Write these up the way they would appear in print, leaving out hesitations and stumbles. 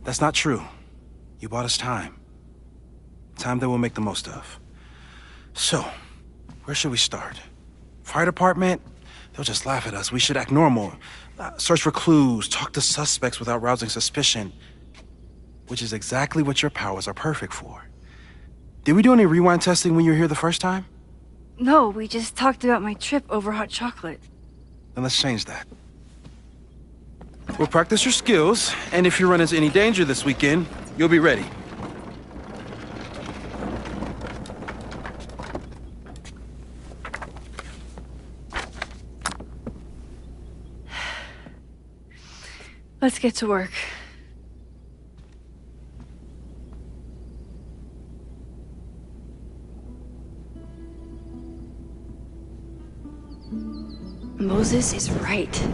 That's not true. You bought us time. Time that we'll make the most of. So, where should we start? Fire department? They'll just laugh at us. We should act normal. Search for clues, talk to suspects without rousing suspicion. Which is exactly what your powers are perfect for. Did we do any rewind testing when you were here the first time? No, we just talked about my trip over hot chocolate. Then let's change that. We'll practice your skills, and if you run into any danger this weekend, you'll be ready. Let's get to work. Moses is right.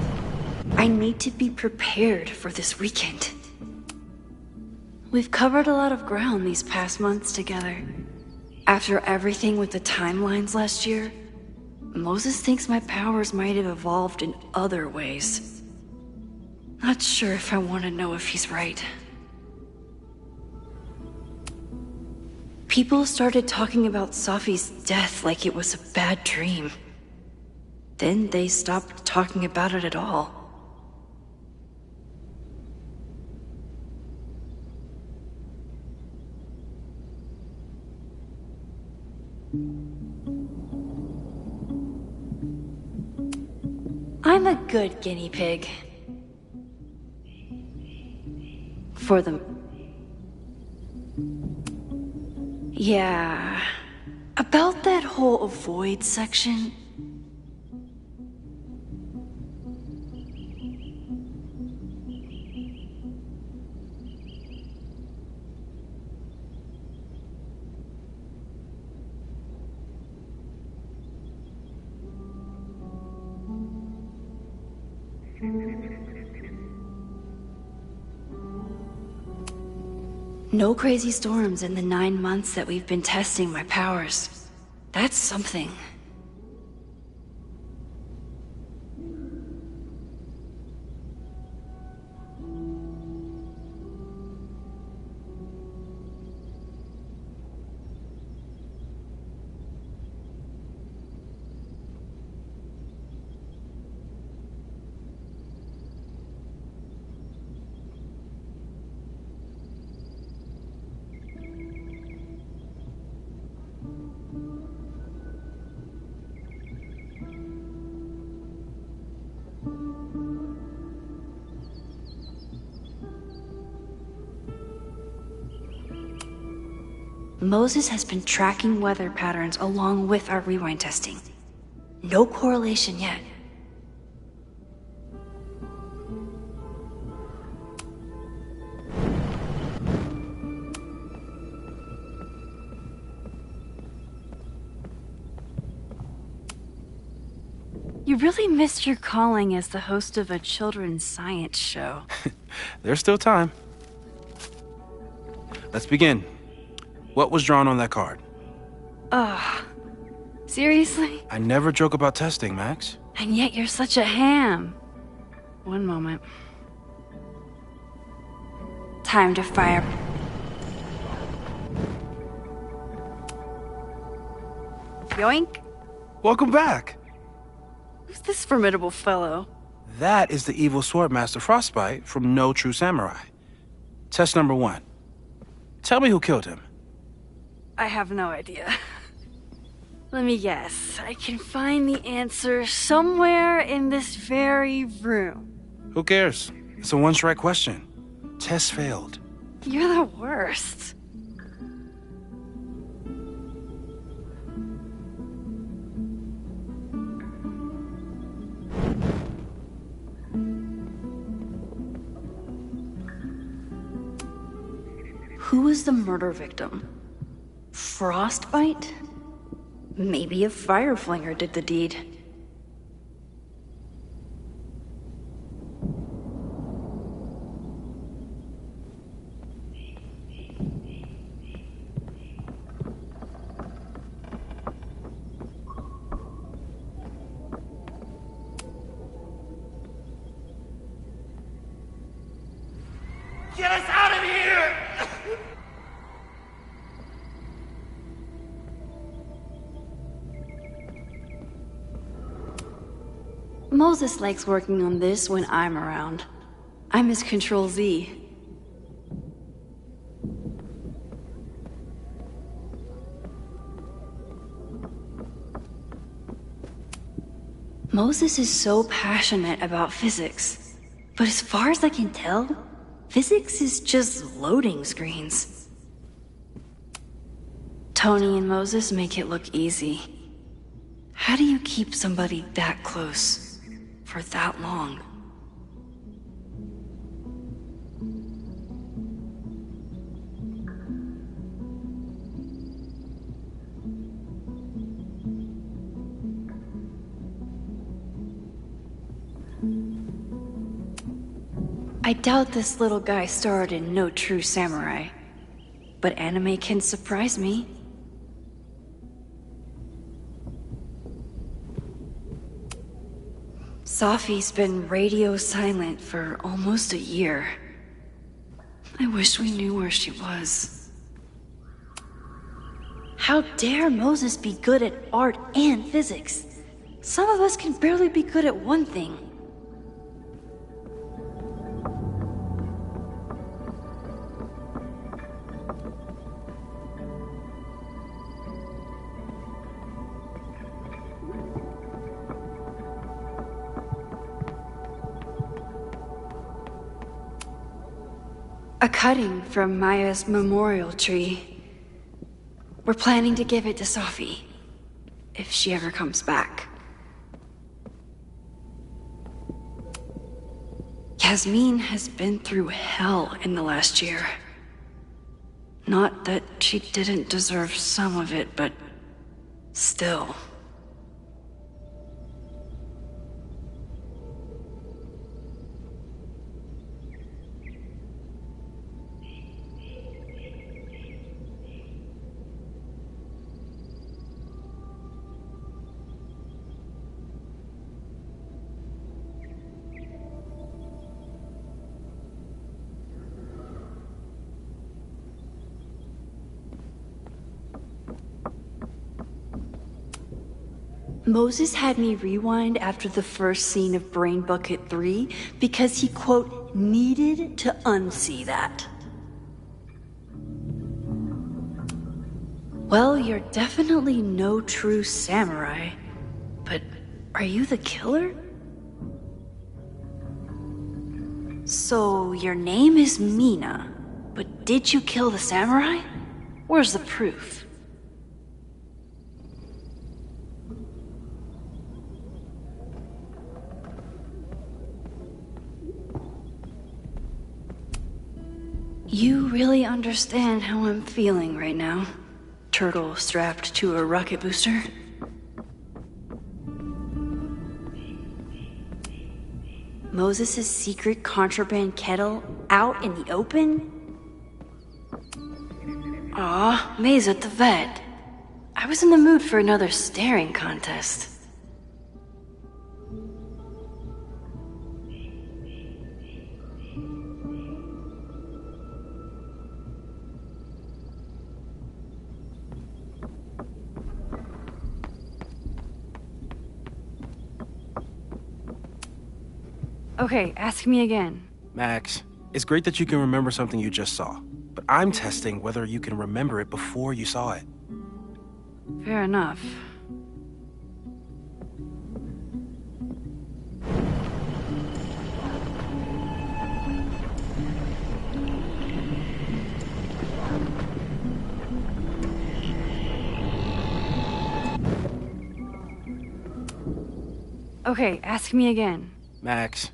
I need to be prepared for this weekend. We've covered a lot of ground these past months together. After everything with the timelines last year, Moses thinks my powers might have evolved in other ways. Not sure if I want to know if he's right. People started talking about Safi's death like it was a bad dream. Then they stopped talking about it at all. I'm a good guinea pig. For them. Yeah. About that whole avoid section. No crazy storms in the 9 months that we've been testing my powers. That's something. Moses has been tracking weather patterns along with our rewind testing. No correlation yet. You really missed your calling as the host of a children's science show. There's still time. Let's begin. What was drawn on that card? Seriously? I never joke about testing, Max. And yet you're such a ham. One moment. Time to fire. Yoink. Welcome back. Who's this formidable fellow? That is the evil Swordmaster Frostbite from No True Samurai. Test number 1. Tell me who killed him. I have no idea. Let me guess. I can find the answer somewhere in this very room. Who cares? It's a one-strike question. Test failed. You're the worst. Who was the murder victim? Frostbite? Maybe a Fireflinger did the deed. Get us out of here! Moses likes working on this when I'm around. I'm his Control Z. Moses is so passionate about physics, but as far as I can tell, physics is just loading screens. Tony and Moses make it look easy. How do you keep somebody that close for that long? I doubt this little guy starred in No True Samurai, but anime can surprise me. Safi's been radio silent for almost a year. I wish we knew where she was. How dare Moses be good at art and physics? Some of us can barely be good at one thing. A cutting from Maya's memorial tree. We're planning to give it to Safi, if she ever comes back. Yasmin has been through hell in the last year. Not that she didn't deserve some of it, but still. Moses had me rewind after the first scene of Brain Bucket 3 because he, quote, needed to unsee that. Well, you're definitely no true samurai, but are you the killer? So, your name is Mina, but did you kill the samurai? Where's the proof? You really understand how I'm feeling right now, turtle strapped to a rocket booster? Moses' secret contraband kettle out in the open? Aw, May's at the vet. I was in the mood for another staring contest. Okay, ask me again. Max, it's great that you can remember something you just saw, but I'm testing whether you can remember it before you saw it. Fair enough. Okay, ask me again. Max.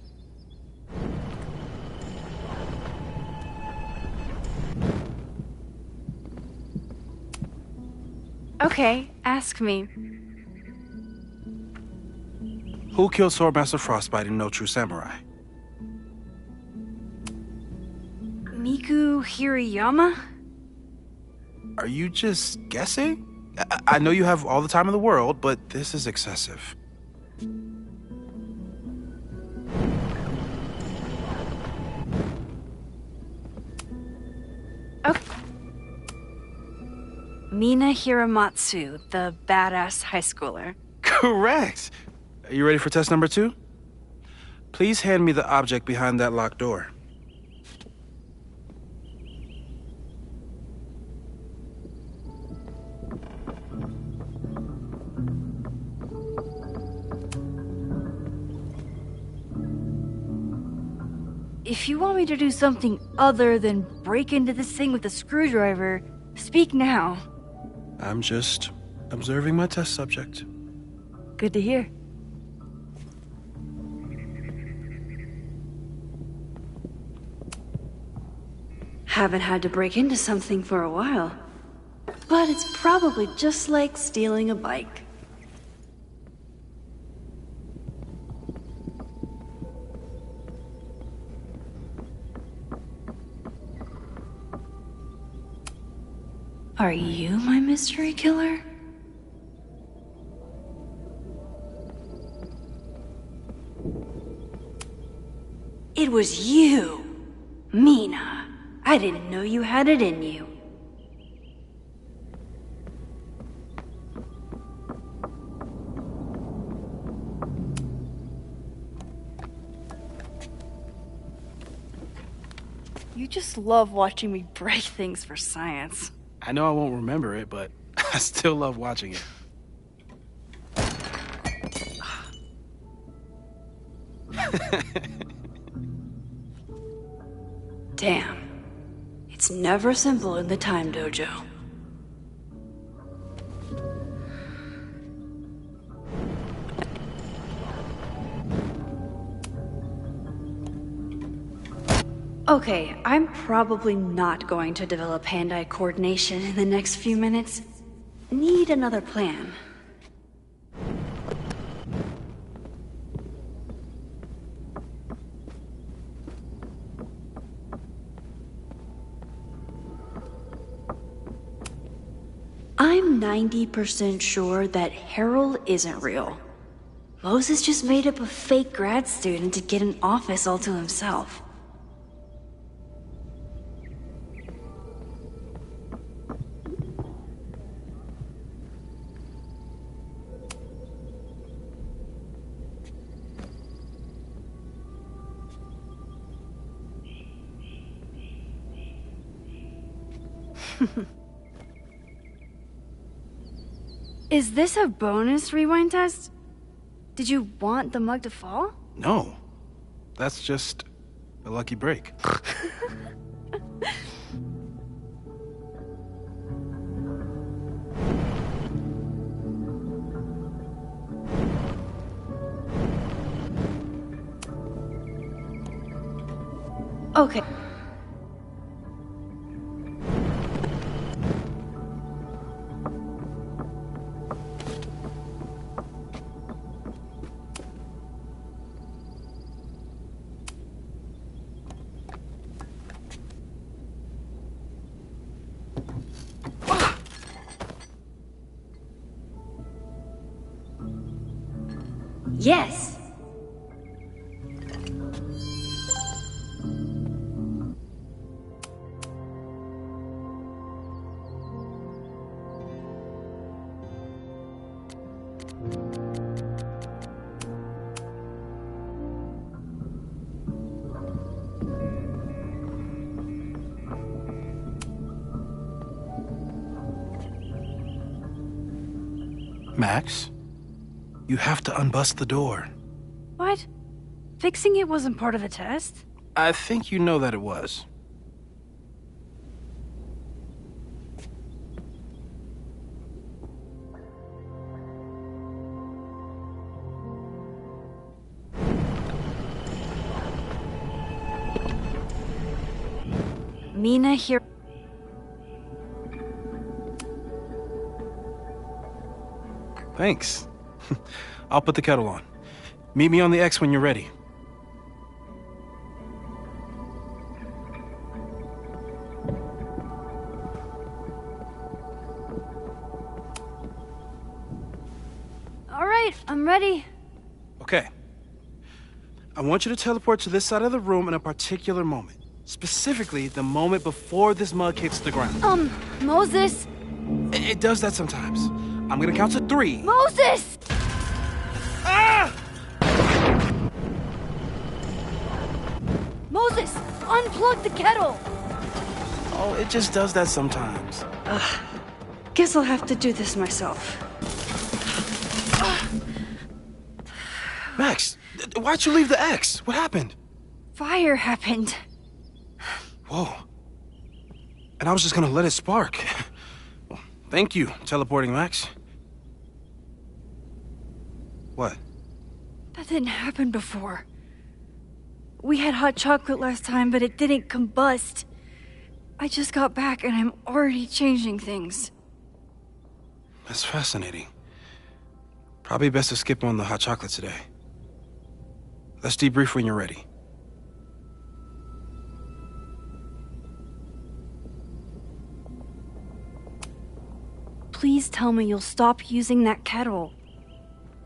Okay, ask me. Who killed Swordmaster Frostbite in No True Samurai? Miku Hirayama? Are you just guessing? I know you have all the time in the world, but this is excessive. Okay. Mina Hiramatsu, the badass high schooler. Correct! Are you ready for test number 2? Please hand me the object behind that locked door. If you want me to do something other than break into this thing with a screwdriver, speak now. I'm just observing my test subject. Good to hear. Haven't had to break into something for a while. But it's probably just like stealing a bike. Are you my mystery killer? It was you, Mina. I didn't know you had it in you. You just love watching me break things for science. I know I won't remember it, but I still love watching it. Damn. It's never simple in the Time Dojo. Okay, I'm probably not going to develop hand-eye coordination in the next few minutes. Need another plan. I'm 90% sure that Harold isn't real. Moses just made up a fake grad student to get an office all to himself. Is this a bonus rewind test? Did you want the mug to fall? No. That's just a lucky break. Okay. Yes! Max, you have to unbust the door. What? Fixing it wasn't part of the test? I think you know that it was. Mina here. Thanks. I'll put the kettle on. Meet me on the X when you're ready. All right, I'm ready. Okay. I want you to teleport to this side of the room in a particular moment. Specifically, the moment before this mug hits the ground. Moses! It does that sometimes. I'm gonna count to 3. Moses! Ah! Moses, unplug the kettle! Oh, it just does that sometimes. Guess I'll have to do this myself. Max, why'd you leave the X? What happened? Fire happened. Whoa. And I was just gonna let it spark. Thank you, teleporting Max. What? That didn't happen before. We had hot chocolate last time, but it didn't combust. I just got back and I'm already changing things. That's fascinating. Probably best to skip on the hot chocolate today. Let's debrief when you're ready. Please tell me you'll stop using that kettle.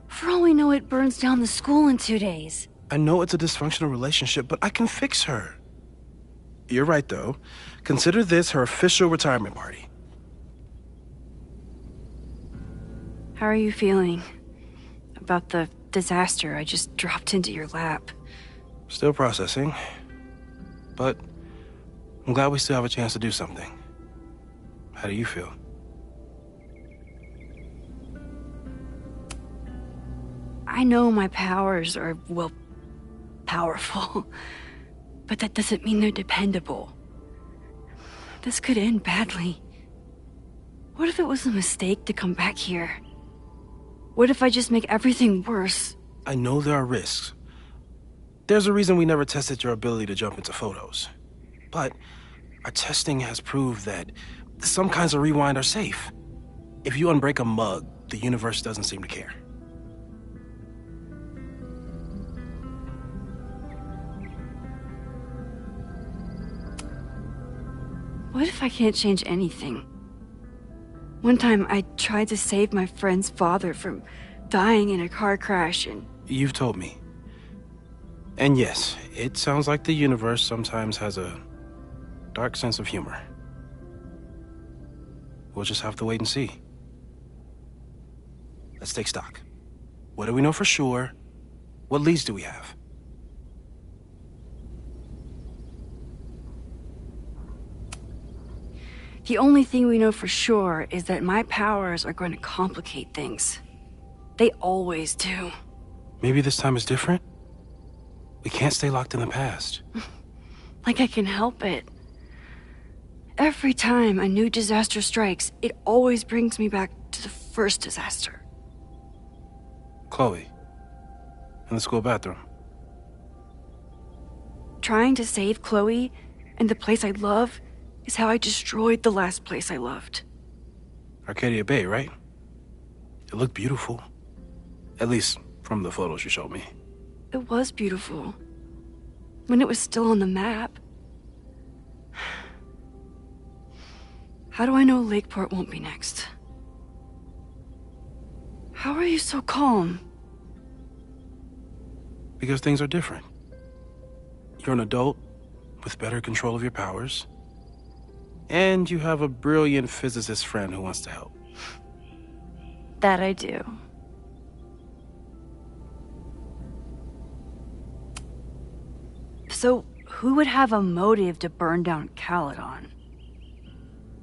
For all we know, it burns down the school in 2 days. I know it's a dysfunctional relationship, but I can fix her. You're right, though. Consider this her official retirement party. How are you feeling about the disaster I just dropped into your lap? Still processing. But I'm glad we still have a chance to do something. How do you feel? I know my powers are, well, powerful. But that doesn't mean they're dependable. This could end badly. What if it was a mistake to come back here? What if I just make everything worse? I know there are risks. There's a reason we never tested your ability to jump into photos. But our testing has proved that some kinds of rewind are safe. If you unbreak a mug, the universe doesn't seem to care. What if I can't change anything? One time I tried to save my friend's father from dying in a car crash and... You've told me. And yes, it sounds like the universe sometimes has a dark sense of humor. We'll just have to wait and see. Let's take stock. What do we know for sure? What leads do we have? The only thing we know for sure is that my powers are going to complicate things. They always do. Maybe this time is different? We can't stay locked in the past. Like I can help it. Every time a new disaster strikes, it always brings me back to the first disaster. Chloe, in the school bathroom. Trying to save Chloe and the place I love is how I destroyed the last place I loved. Arcadia Bay, right? It looked beautiful. At least from the photos you showed me. It was beautiful. When it was still on the map. How do I know Lakeport won't be next? How are you so calm? Because things are different. You're an adult with better control of your powers. And you have a brilliant physicist friend who wants to help. That I do. So, who would have a motive to burn down Caledon?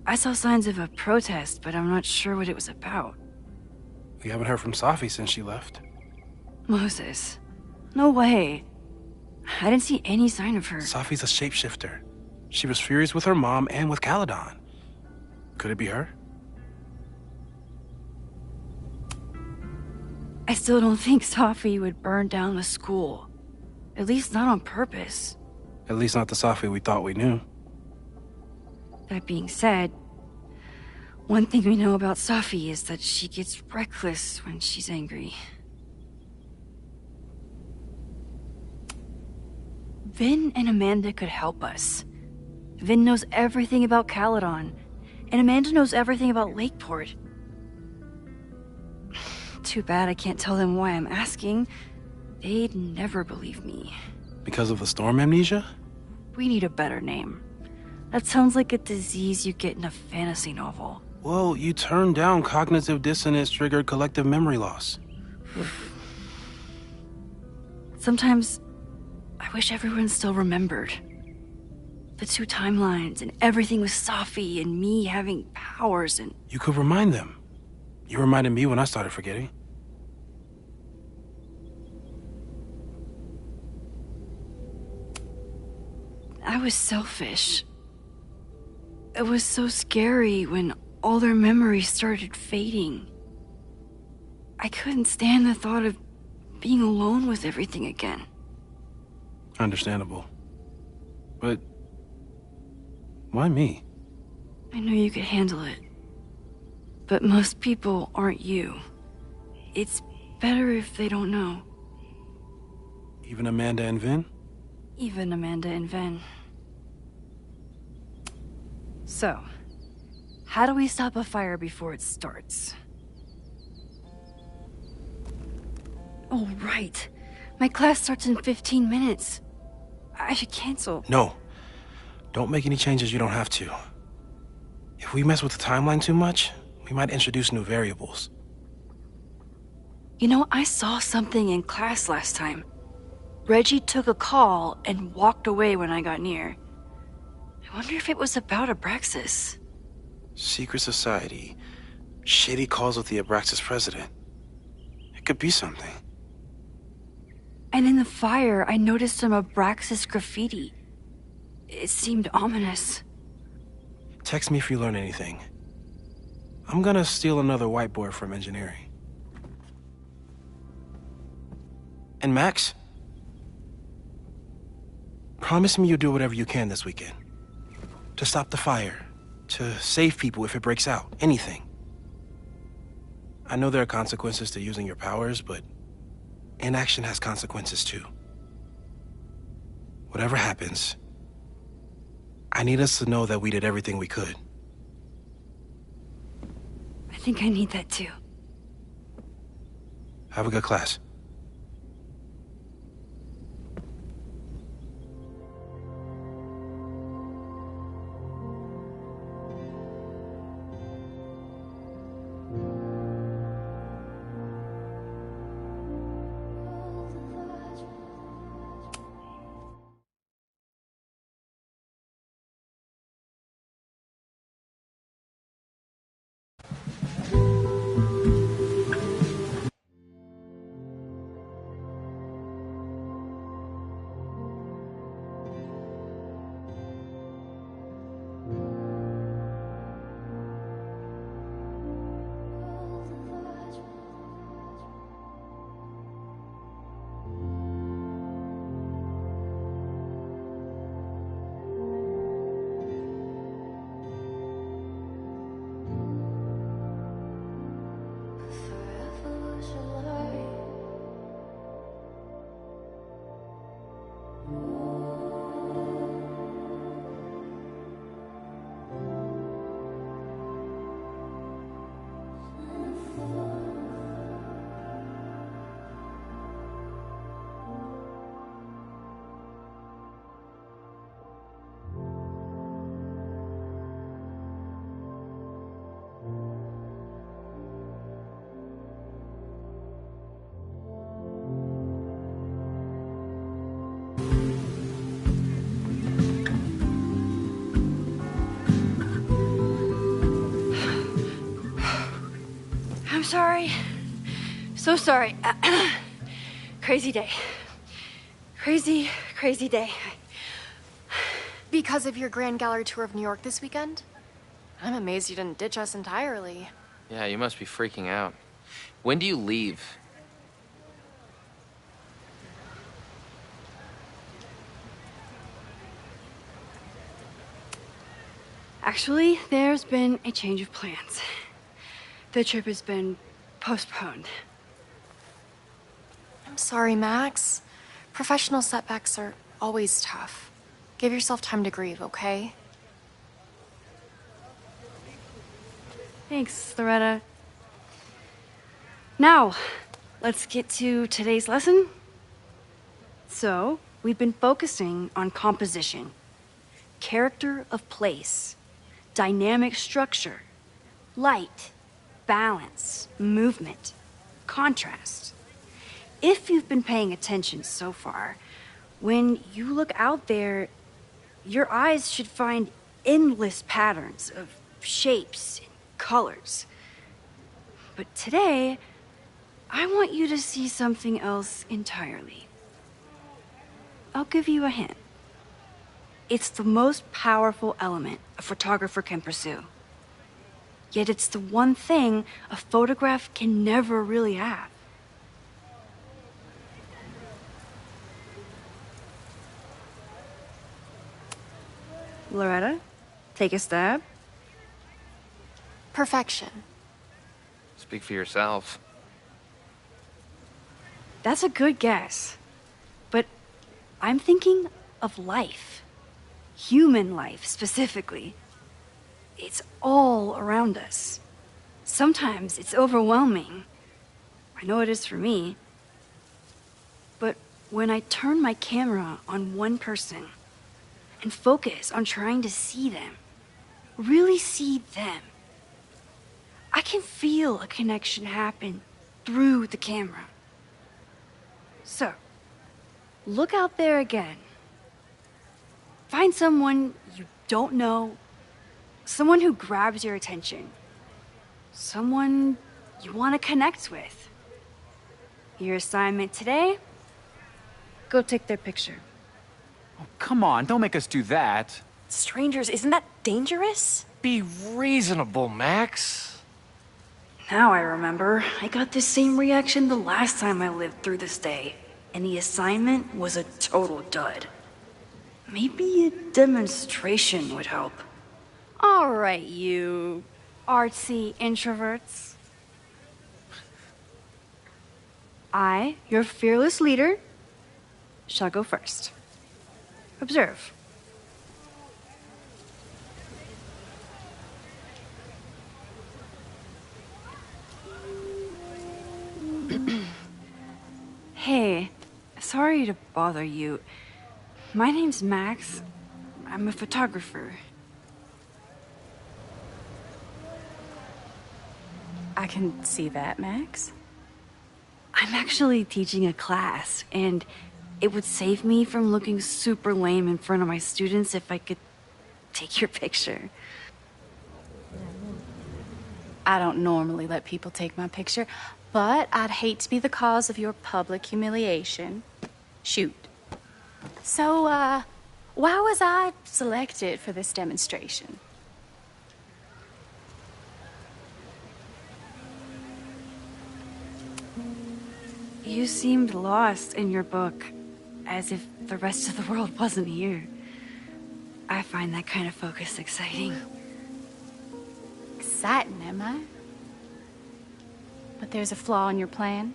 I saw signs of a protest, but I'm not sure what it was about. We haven't heard from Safi since she left. Moses. No way. I didn't see any sign of her. Safi's a shapeshifter. She was furious with her mom and with Caledon. Could it be her? I still don't think Safi would burn down the school. At least not on purpose. At least not the Safi we thought we knew. That being said, one thing we know about Safi is that she gets reckless when she's angry. Vin and Amanda could help us. Vin knows everything about Caledon, and Amanda knows everything about Lakeport. Too bad I can't tell them why I'm asking. They'd never believe me. Because of the storm amnesia? We need a better name. That sounds like a disease you get in a fantasy novel. Well, you turned down cognitive dissonance triggered collective memory loss. Sometimes I wish everyone still remembered. The two timelines and everything with Safi and me having powers and... You could remind them. You reminded me when I started forgetting. I was selfish. It was so scary when all their memories started fading. I couldn't stand the thought of being alone with everything again. Understandable. But why me? I know you could handle it. But most people aren't you. It's better if they don't know. Even Amanda and Vin? Even Amanda and Ven. So, how do we stop a fire before it starts? Oh, right. My class starts in 15 minutes. I should cancel. No. Don't make any changes you don't have to. If we mess with the timeline too much, we might introduce new variables. You know, I saw something in class last time. Reggie took a call and walked away when I got near. I wonder if it was about Abraxas. Secret society. Shady calls with the Abraxas president. It could be something. And in the fire, I noticed some Abraxas graffiti. It seemed ominous. Text me if you learn anything. I'm gonna steal another whiteboard from engineering. And Max? Promise me you'll do whatever you can this weekend. To stop the fire. To save people if it breaks out. Anything. I know there are consequences to using your powers, but inaction has consequences too. Whatever happens, I need us to know that we did everything we could. I think I need that too. Have a good class. I'm sorry. So sorry. Crazy day. Crazy, crazy day. Because of your Grand Gallery tour of New York this weekend? I'm amazed you didn't ditch us entirely. Yeah, you must be freaking out. When do you leave? Actually, there's been a change of plans. The trip has been postponed. I'm sorry, Max. Professional setbacks are always tough. Give yourself time to grieve, okay? Thanks, Loretta. Now, let's get to today's lesson. So, we've been focusing on composition, character of place, dynamic structure, light, balance, movement, contrast. If you've been paying attention so far, When you look out there, your eyes should find endless patterns of shapes and colors. But today, I want you to see something else entirely. I'll give you a hint. It's the most powerful element a photographer can pursue. Yet it's the one thing a photograph can never really have. Loretta, take a stab. Perfection. Speak for yourself. That's a good guess. But I'm thinking of life. Human life, specifically. It's all around us. Sometimes it's overwhelming. I know it is for me. But when I turn my camera on one person and focus on trying to see them, really see them, I can feel a connection happen through the camera. So, look out there again. Find someone you don't know, someone who grabs your attention, someone you want to connect with. Your assignment today? Go take their picture. Oh, come on, don't make us do that. Strangers, isn't that dangerous? Be reasonable, Max. Now I remember, I got the same reaction the last time I lived through this day, and the assignment was a total dud. Maybe a demonstration would help. All right, you artsy introverts. I, your fearless leader, shall go first. Observe. Hey, sorry to bother you. My name's Max. I'm a photographer. I can see that, Max. I'm actually teaching a class, and it would save me from looking super lame in front of my students if I could take your picture. I don't normally let people take my picture, but I'd hate to be the cause of your public humiliation. Shoot. So, why was I selected for this demonstration? You seemed lost in your book, as if the rest of the world wasn't here. I find that kind of focus exciting. Exciting, am I? But there's a flaw in your plan.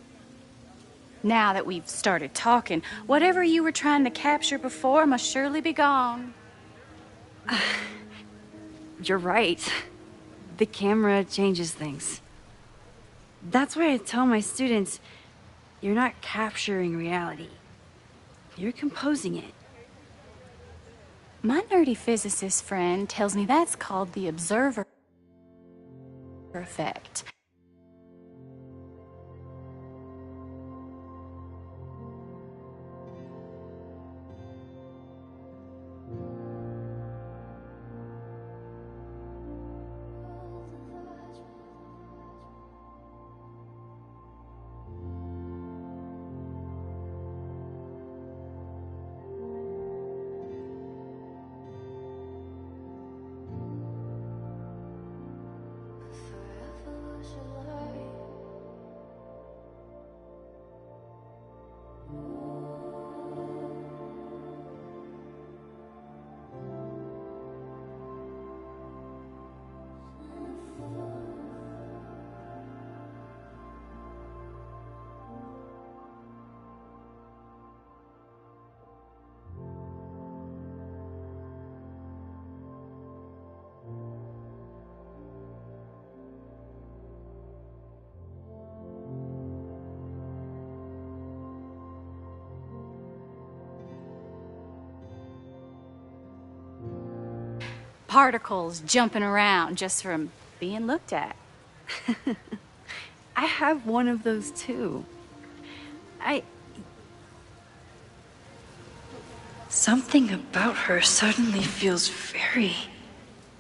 Now that we've started talking, whatever you were trying to capture before must surely be gone. You're right. The camera changes things. That's why I tell my students, you're not capturing reality. You're composing it. My nerdy physicist friend tells me that's called the observer effect. Particles jumping around just from being looked at. I have one of those too. Something about her suddenly feels very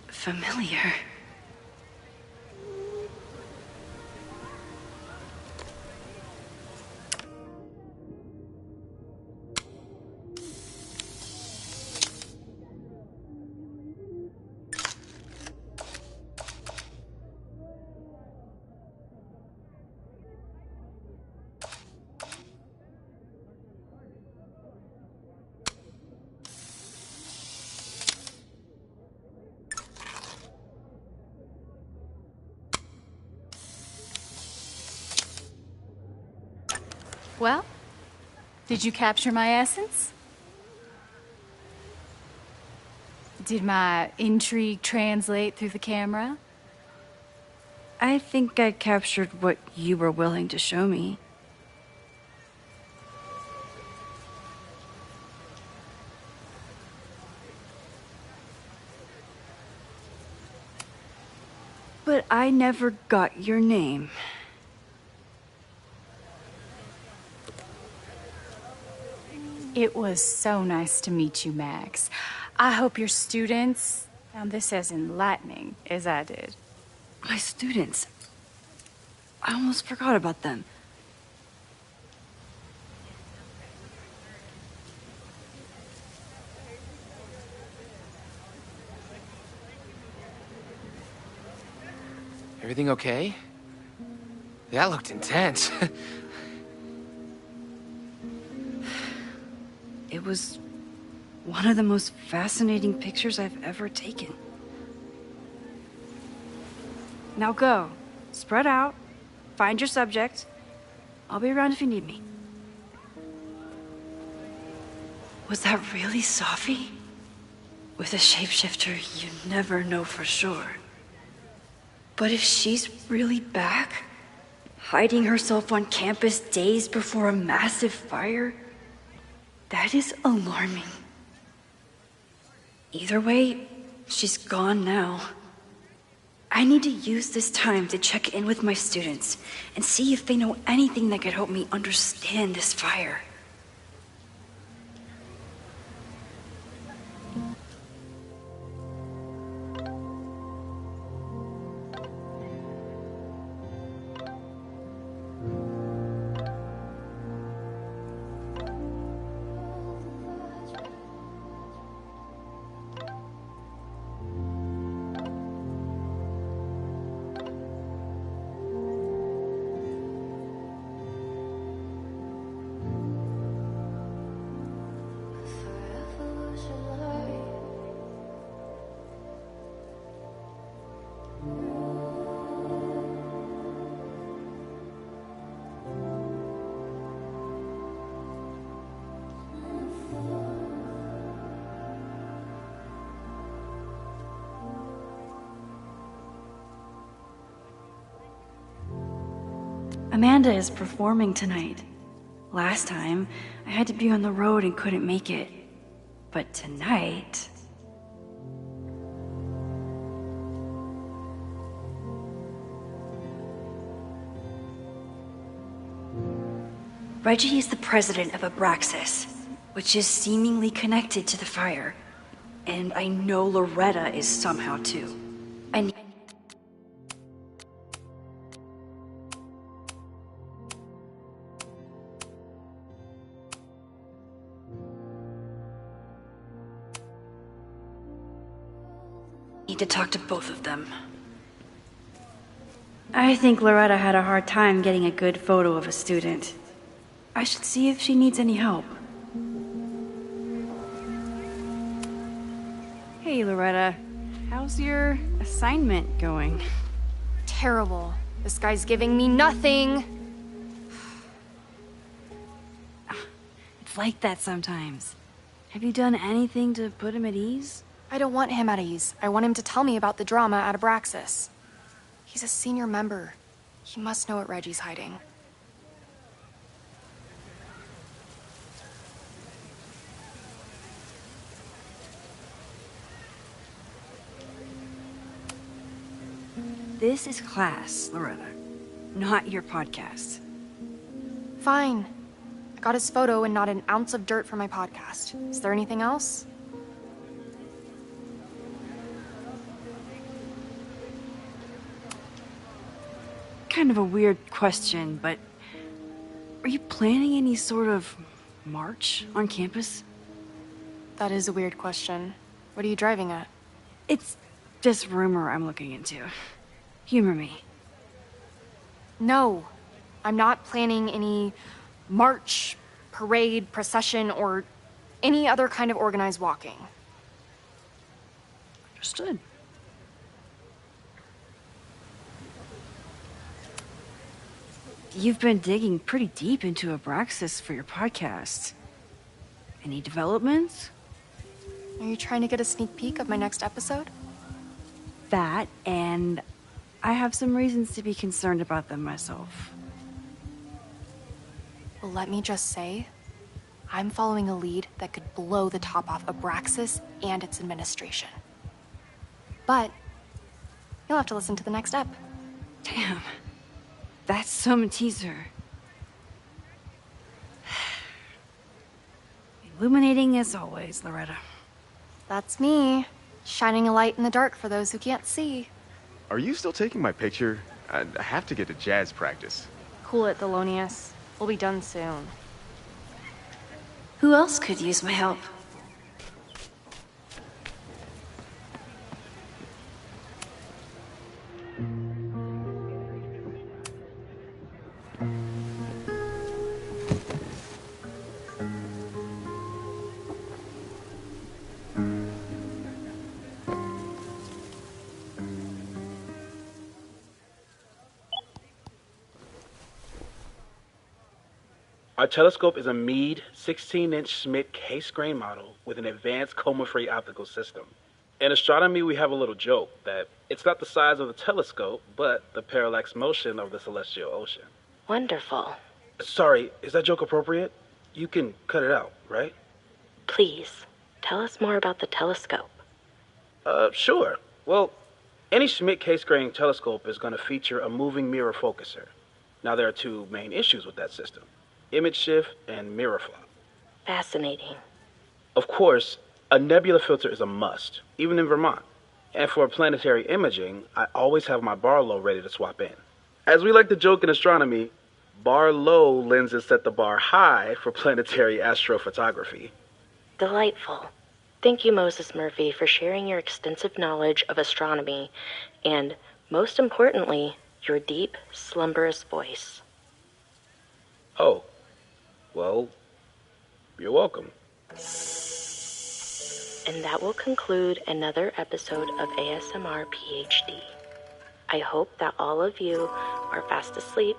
familiar. Well, did you capture my essence? Did my intrigue translate through the camera? I think I captured what you were willing to show me. But I never got your name. It was so nice to meet you, Max. I hope your students found this as enlightening as I did. My students. I almost forgot about them. Everything okay? That looked intense. It was one of the most fascinating pictures I've ever taken. Now go. Spread out. Find your subject. I'll be around if you need me. Was that really Safi? With a shapeshifter, you never know for sure. But if she's really back, hiding herself on campus days before a massive fire, that is alarming. Either way, she's gone now. I need to use this time to check in with my students and see if they know anything that could help me understand this fire. Amanda is performing tonight. Last time, I had to be on the road and couldn't make it. But tonight... Reggie is the president of Abraxas, which is seemingly connected to the fire. And I know Loretta is somehow too. I need to talk to both of them. I think Loretta had a hard time getting a good photo of a student. I should see if she needs any help. Hey, Loretta. How's your assignment going? Terrible. This guy's giving me nothing. It's like that sometimes. Have you done anything to put him at ease? I don't want him at ease. I want him to tell me about the drama at Abraxas. He's a senior member. He must know what Reggie's hiding. This is class, Loretta, not your podcast. Fine. I Got his photo and not an ounce of dirt for my podcast. Is there anything else? Kind of a weird question, but are you planning any sort of march on campus? That is a weird question. What are you driving at? It's just rumor I'm looking into. Humor me. No, I'm not planning any march, parade, procession, or any other kind of organized walking. Understood. You've been digging pretty deep into Abraxas for your podcast. Any developments? Are you trying to get a sneak peek of my next episode? That, and I have some reasons to be concerned about them myself. Well, let me just say, I'm following a lead that could blow the top off Abraxas and its administration. But you'll have to listen to the next ep. Damn. That's some teaser. Illuminating as always, Loretta. That's me, shining a light in the dark for those who can't see. Are you still taking my picture? I have to get to jazz practice. Cool it, Thelonious. We'll be done soon. Who else could use my help? Our telescope is a Meade 16-inch Schmidt case-grain model with an advanced coma-free optical system. In astronomy, we have a little joke that it's not the size of the telescope, but the parallax motion of the celestial ocean. Wonderful. Sorry, is that joke appropriate? You can cut it out, right? Please, tell us more about the telescope. Sure. Well, any Schmidt case-grain telescope is going to feature a moving mirror focuser. Now, there are two main issues with that system: image shift and mirror flop. Fascinating. Of course, a nebula filter is a must, even in Vermont. And for planetary imaging, I always have my bar low ready to swap in. As we like to joke in astronomy, bar low lenses set the bar high for planetary astrophotography. Delightful. Thank you, Moses Murphy, for sharing your extensive knowledge of astronomy and, most importantly, your deep, slumberous voice. Oh, well, you're welcome. And that will conclude another episode of ASMR PhD. I hope that all of you are fast asleep,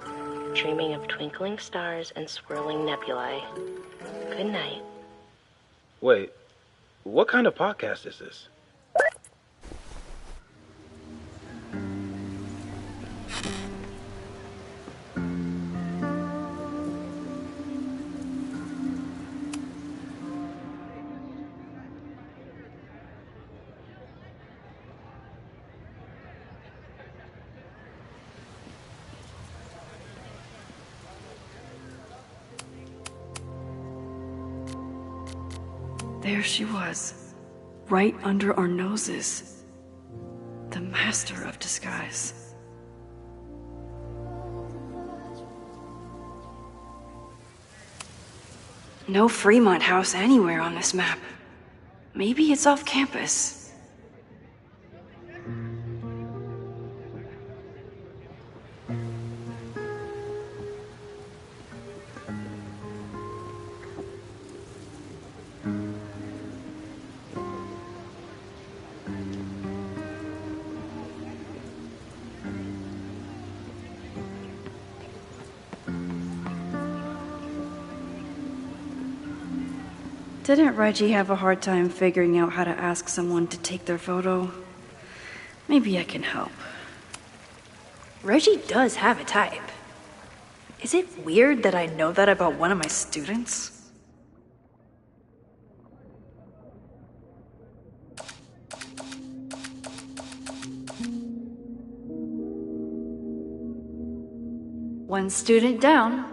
dreaming of twinkling stars and swirling nebulae. Good night. Wait, what kind of podcast is this? There she was, right under our noses. The master of disguise. No Fremont House anywhere on this map. Maybe it's off campus. Didn't Reggie have a hard time figuring out how to ask someone to take their photo? Maybe I can help. Reggie does have a type. Is it weird that I know that about one of my students? One student down.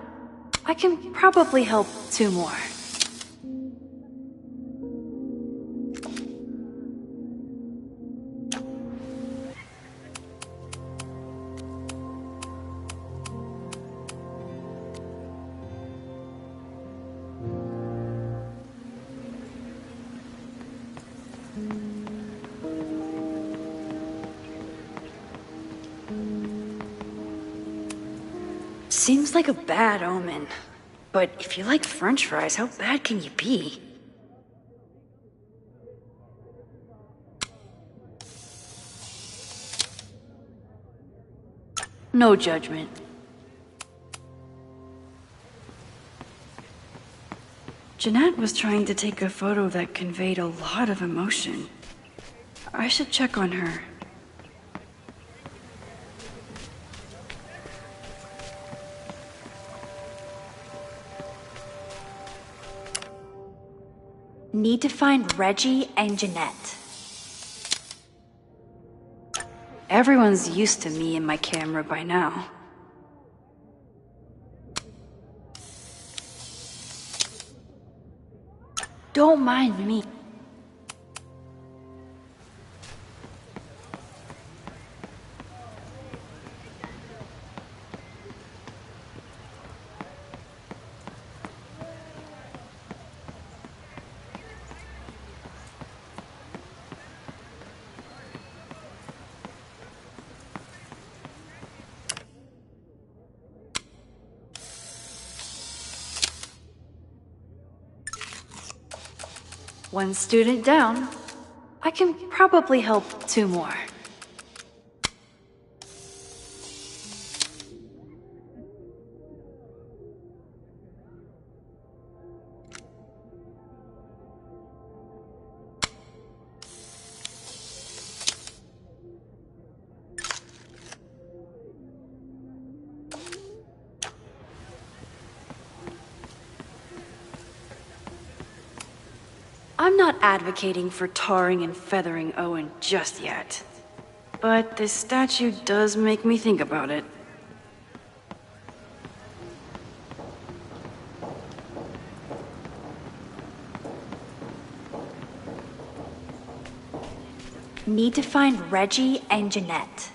I can probably help 2 more. Seems like a bad omen. But if you like French fries, how bad can you be? No judgment. Jeanette was trying to take a photo that conveyed a lot of emotion. I should check on her. Need to find Reggie and Jeanette. Everyone's used to me and my camera by now. Don't mind me. One student down. I can probably help 2 more. I'm not advocating for tarring and feathering Owen just yet. But this statue does make me think about it. Need to find Reggie and Jeanette.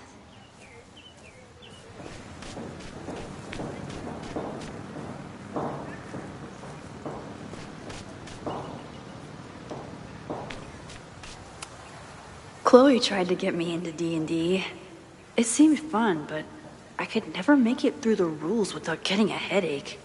Chloe tried to get me into D&D. It seemed fun, but I could never make it through the rules without getting a headache.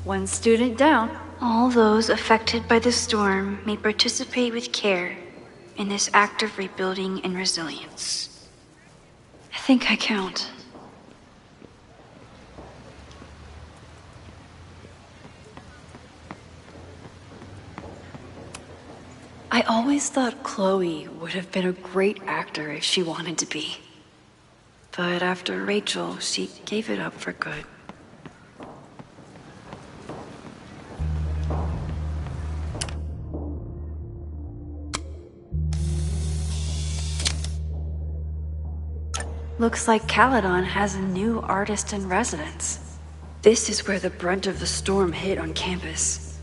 One student down. All those affected by the storm may participate with care in this act of rebuilding and resilience. I think I count. I always thought Chloe would have been a great actor if she wanted to be. But after Rachel, she gave it up for good. Looks like Caledon has a new artist in residence. This is where the brunt of the storm hit on campus.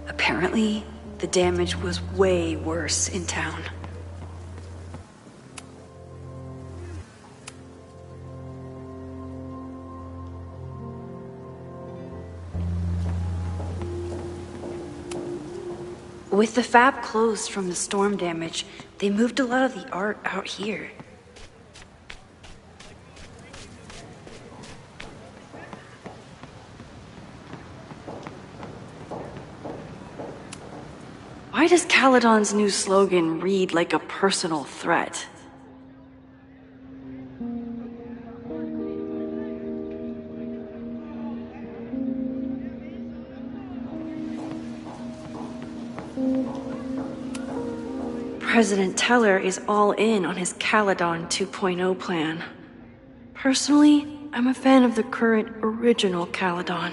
Apparently, the damage was way worse in town. With the fab closed from the storm damage, they moved a lot of the art out here. Why does Caledon's new slogan read like a personal threat? President Teller is all in on his Caledon 2.0 plan. Personally, I'm a fan of the current original Caledon.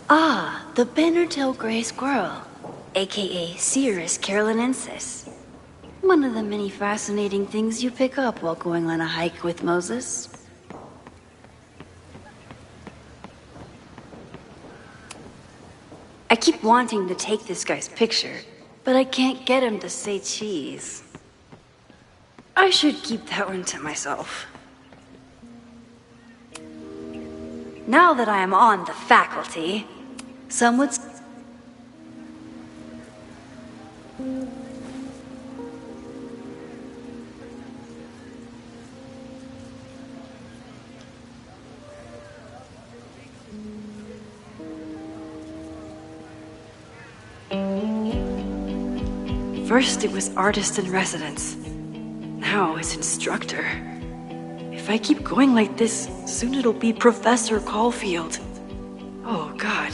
Ah, the Bannertail Gray Squirrel, aka Cirrus carolinensis. One of the many fascinating things you pick up while going on a hike with Moses. I keep wanting to take this guy's picture, but I can't get him to say cheese. I should keep that one to myself. Now that I am on the faculty, some would First it was artist in residence. Now it's instructor. If I keep going like this, soon it'll be Professor Caulfield. Oh, God.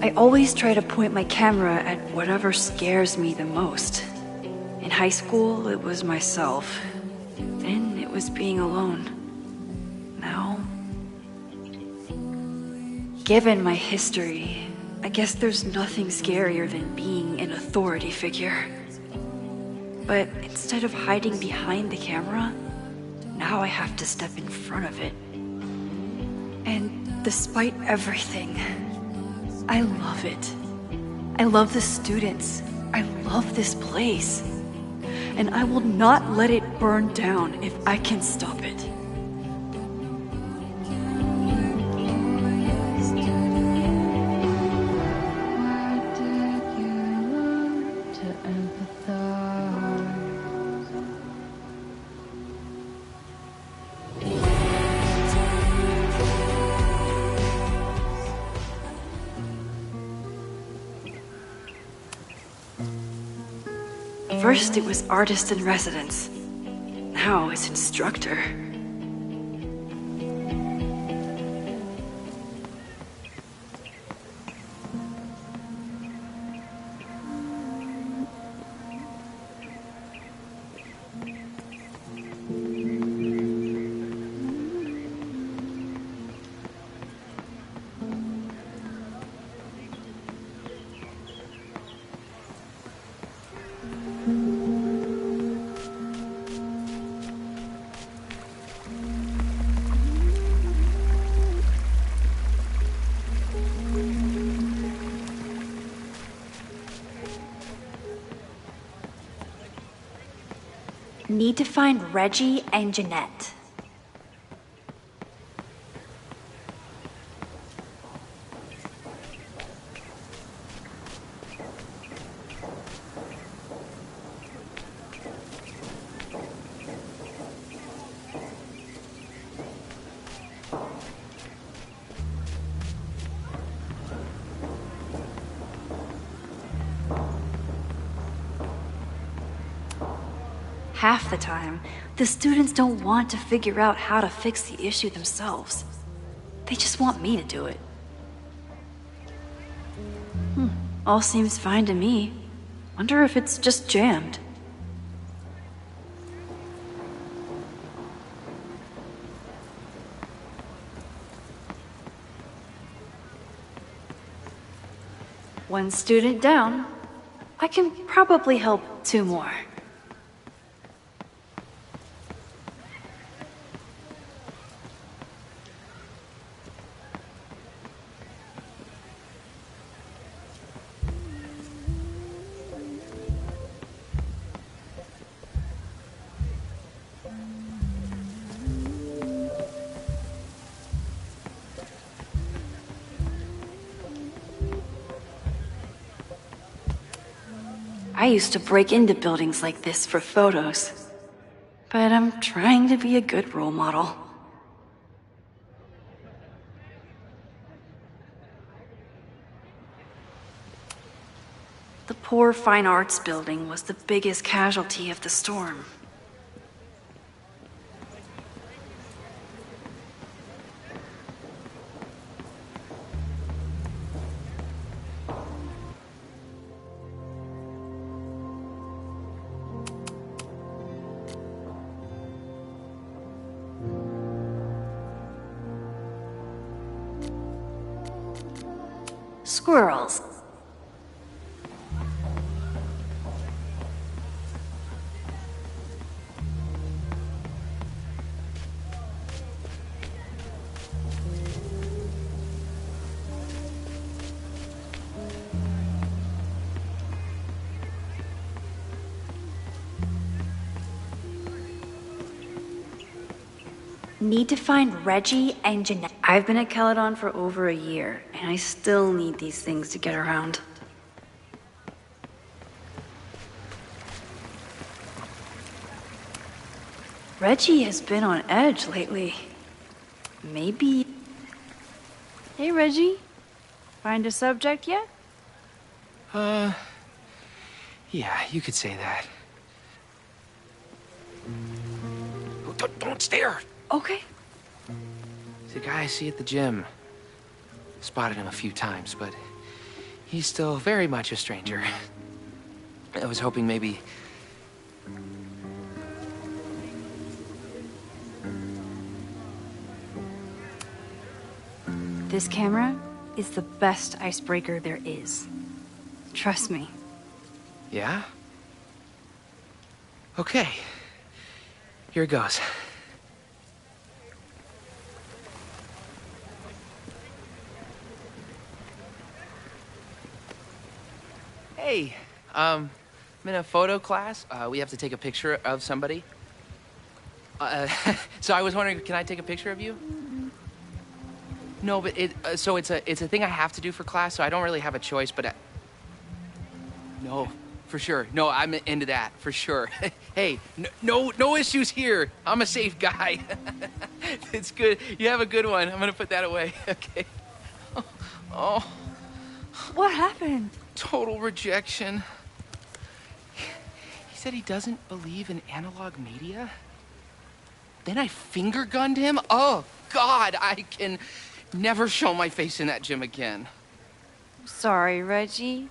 I always try to point my camera at whatever scares me the most. In high school, it was myself. Then it was being alone. Now... Given my history, I guess there's nothing scarier than being an authority figure. But instead of hiding behind the camera, now I have to step in front of it. And despite everything, I love it. I love the students. I love this place. And I will not let it burn down if I can stop it. First it was artist in residence. Now it's instructor. Need to find Reggie and Jeanette. Half the time, the students don't want to figure out how to fix the issue themselves. They just want me to do it. All seems fine to me. Wonder if it's just jammed. One student down. I can probably help 2 more. I used to break into buildings like this for photos. But I'm trying to be a good role model. The poor fine arts building was the biggest casualty of the storm. Squirrels. Need to find Reggie and Jeanette. I've been at Caledon for over a year, and I still need these things to get around. Reggie has been on edge lately. Maybe... Hey, Reggie. Find a subject yet? Yeah, you could say that. Oh, don't stare! Okay. He's a guy I see at the gym. Spotted him a few times, but he's still very much a stranger. I was hoping maybe... This camera is the best icebreaker there is. Trust me. Yeah? Okay. Here it goes. Hey, I'm in a photo class. We have to take a picture of somebody. So I was wondering, can I take a picture of you? No, but it's a thing I have to do for class, so I don't really have a choice, but no, for sure. No, I'm into that, for sure. Hey, no issues here. I'm a safe guy. It's good. You have a good one. I'm gonna put that away. Okay. Oh. What happened? Total rejection. He said he doesn't believe in analog media. Then I finger gunned him. Oh, God, I can never show my face in that gym again. Sorry, Reggie.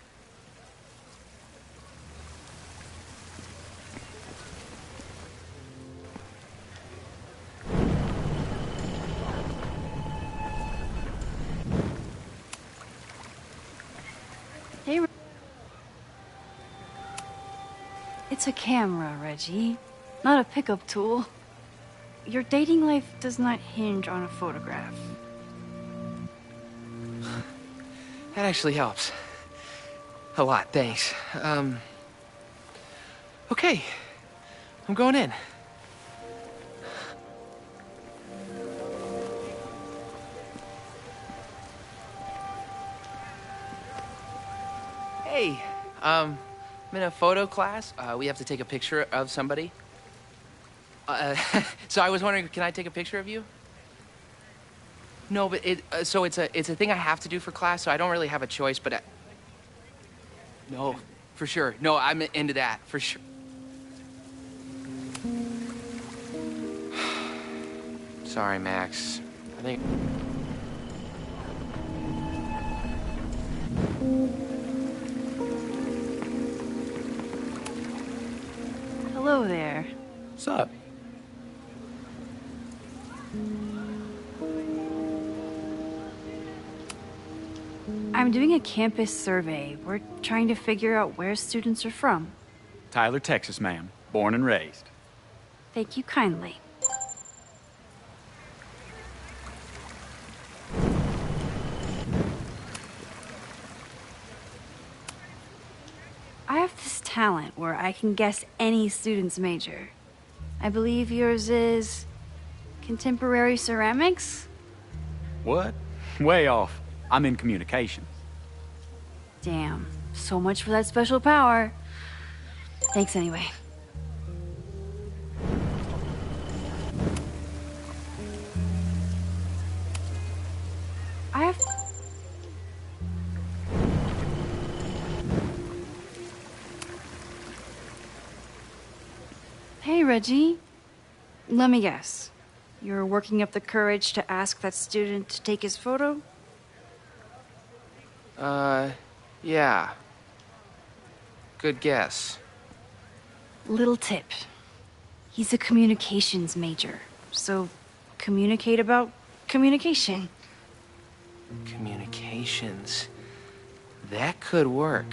Hey, it's a camera, Reggie, not a pickup tool. Your dating life does not hinge on a photograph. That actually helps. A lot, thanks. Okay. I'm going in. Hey, I'm in a photo class. We have to take a picture of somebody. So I was wondering, can I take a picture of you? No, but it's a thing I have to do for class, so I don't really have a choice, but no, for sure. No, I'm into that, for sure. Sorry, Max. I think... Hello there. What's up? I'm doing a campus survey. We're trying to figure out where students are from. Tyler, Texas, ma'am. Born and raised. Thank you kindly. I have this talent where I can guess any student's major. I believe yours is... contemporary ceramics? What? Way off. I'm in communications. Damn. So much for that special power. Thanks anyway. I have... Hey, Reggie. Let me guess. You're working up the courage to ask that student to take his photo? Yeah. Good guess. Little tip. He's a communications major, so communicate about communication. Communications. That could work.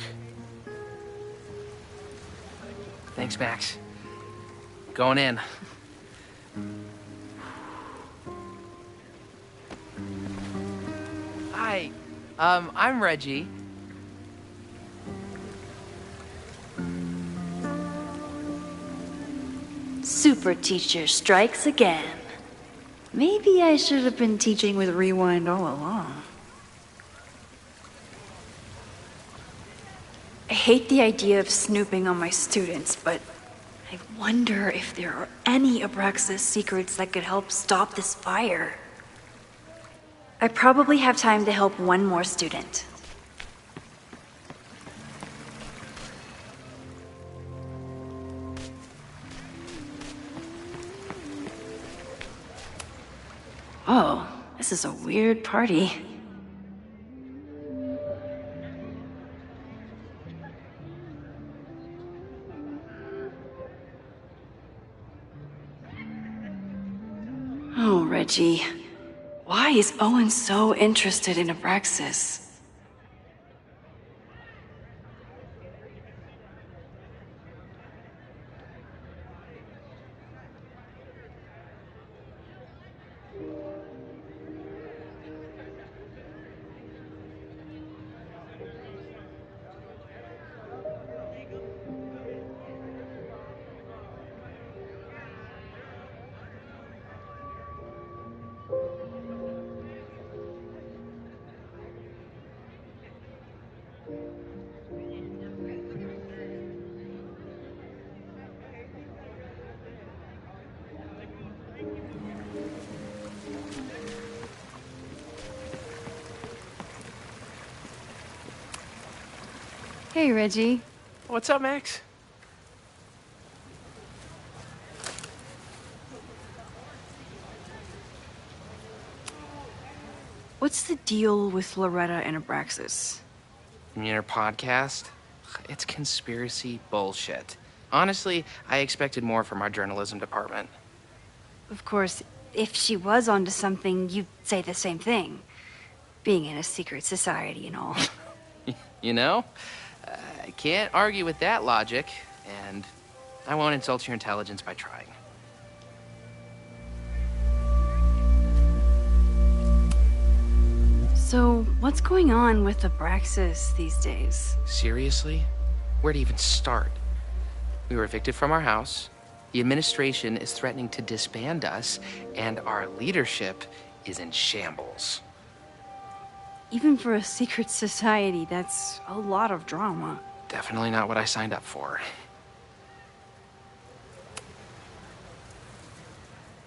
Thanks, Max. Going in. Hi. I'm Reggie. Super teacher strikes again. Maybe I should have been teaching with Rewind all along. I hate the idea of snooping on my students, but I wonder if there are any Abraxas secrets that could help stop this fire. I probably have time to help one more student. Oh, this is a weird party. Oh, Reggie. Why is Owen so interested in Abraxas? Hey, Reggie. What's up, Max? What's the deal with Loretta and Abraxas? You mean her podcast? It's conspiracy bullshit. Honestly, I expected more from our journalism department. Of course, if she was onto something, you'd say the same thing. Being in a secret society and all. You know? I can't argue with that logic, and I won't insult your intelligence by trying. So, what's going on with Abraxas these days? Seriously? Where to even start? We were evicted from our house, the administration is threatening to disband us, and our leadership is in shambles. Even for a secret society, that's a lot of drama. Definitely not what I signed up for.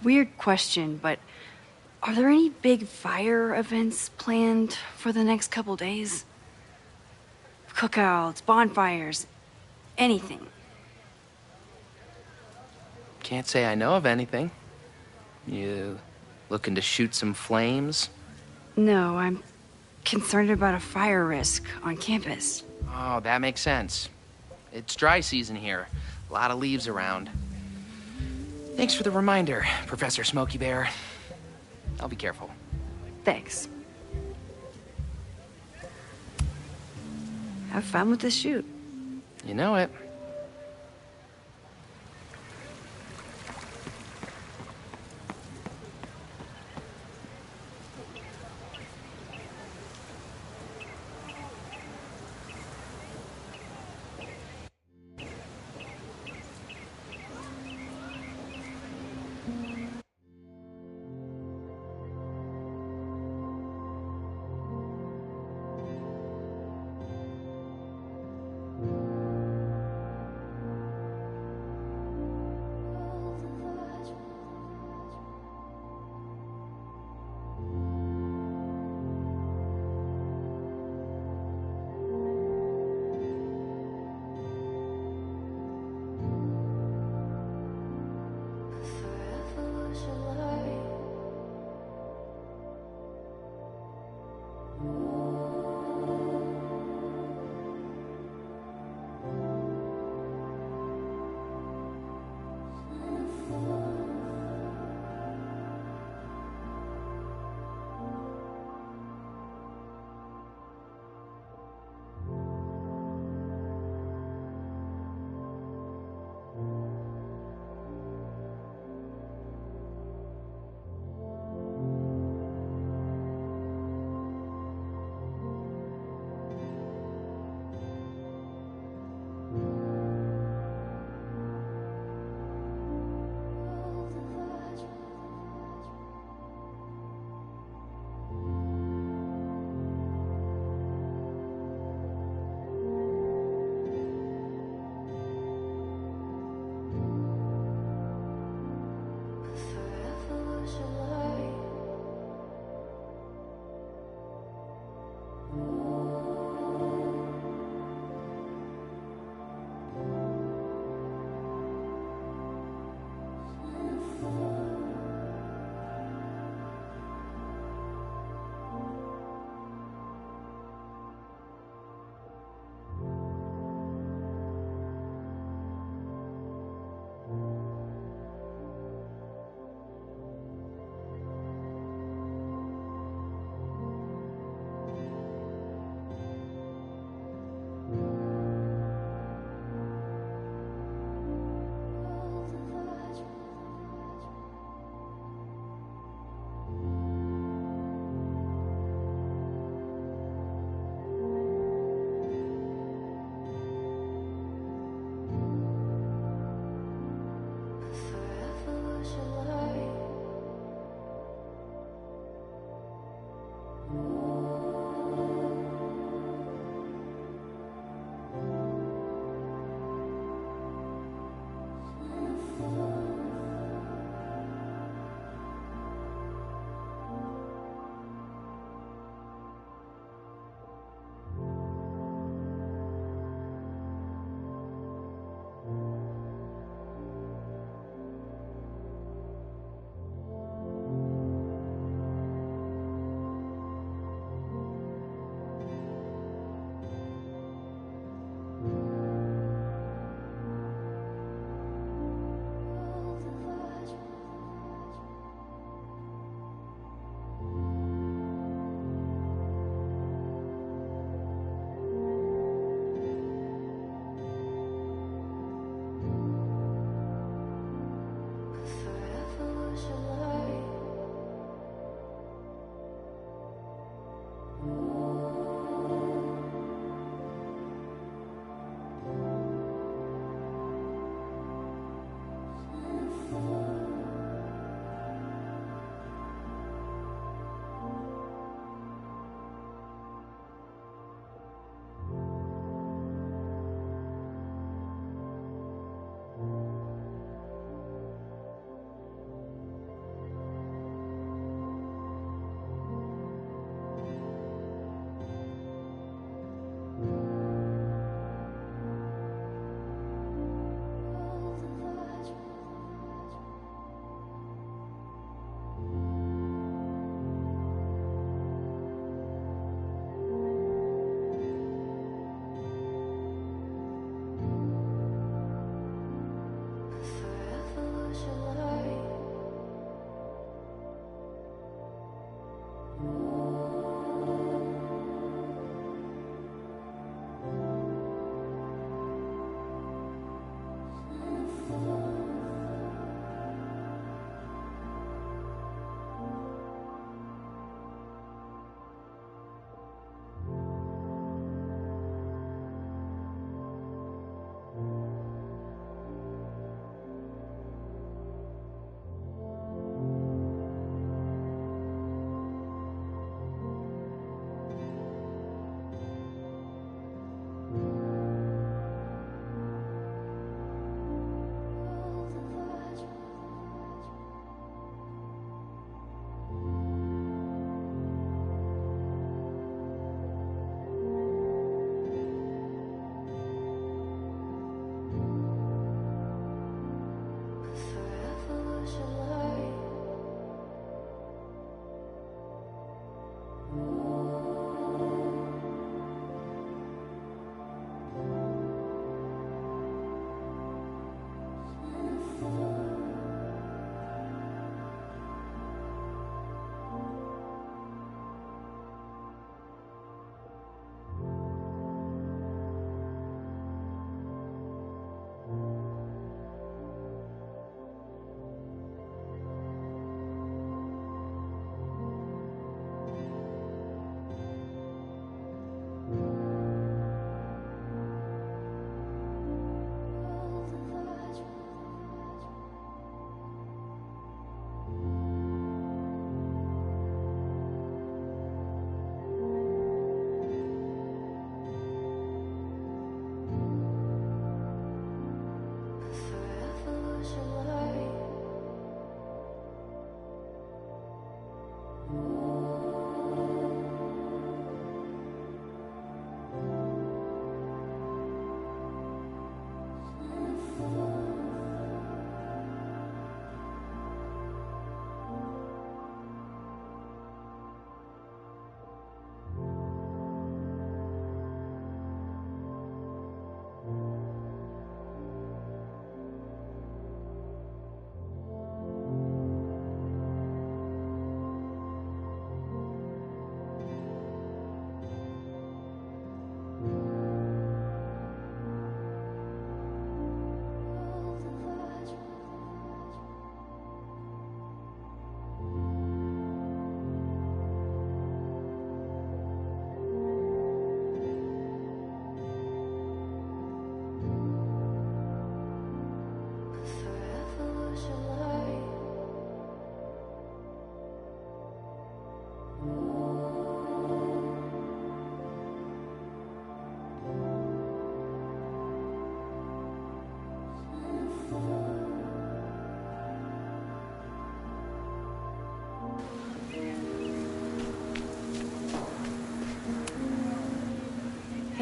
Weird question, but are there any big fire events planned for the next couple days? Cookouts, bonfires, anything? Can't say I know of anything. You looking to shoot some flames? No, I'm concerned about a fire risk on campus. Oh, that makes sense. It's dry season here. A lot of leaves around. Thanks for the reminder, Professor Smokey Bear. I'll be careful. Thanks. Have fun with the shoot. You know it.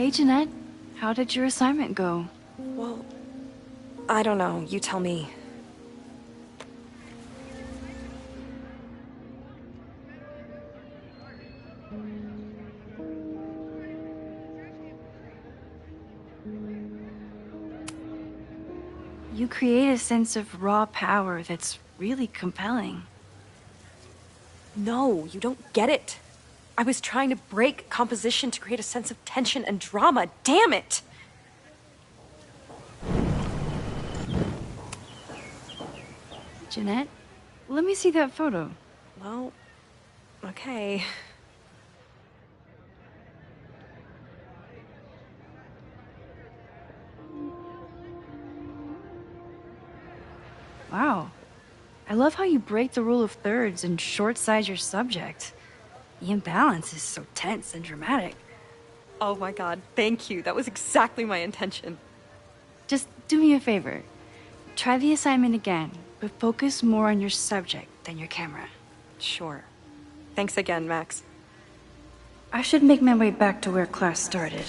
Hey, Jeanette. How did your assignment go? Well, I don't know. You tell me. You create a sense of raw power that's really compelling. No, you don't get it. I was trying to break composition to create a sense of tension and drama. Damn it! Jeanette, let me see that photo. Well, okay. Wow. I love how you break the rule of thirds and short-size your subject. The imbalance is so tense and dramatic. Oh my god, thank you. That was exactly my intention. Just do me a favor. Try the assignment again, but focus more on your subject than your camera. Sure. Thanks again, Max. I should make my way back to where class started.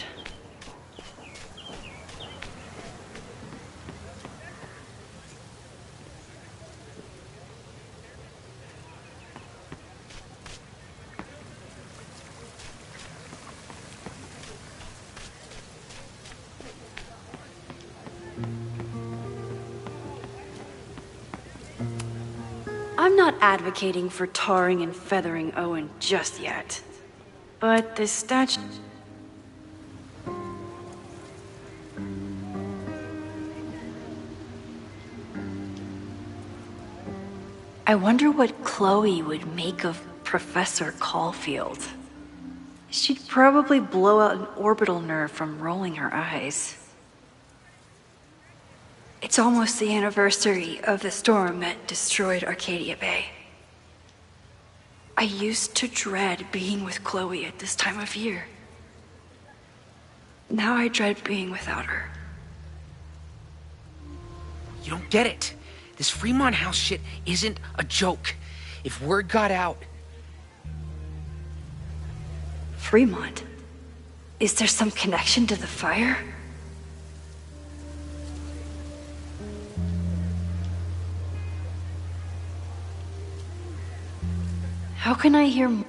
I'm not advocating for tarring and feathering Owen just yet. But this statue... I wonder what Chloe would make of Professor Caulfield. She'd probably blow out an orbital nerve from rolling her eyes. It's almost the anniversary of the storm that destroyed Arcadia Bay. I used to dread being with Chloe at this time of year. Now I dread being without her. You don't get it. This Fremont House shit isn't a joke. If word got out... Fremont? Is there some connection to the fire? How can I hear more?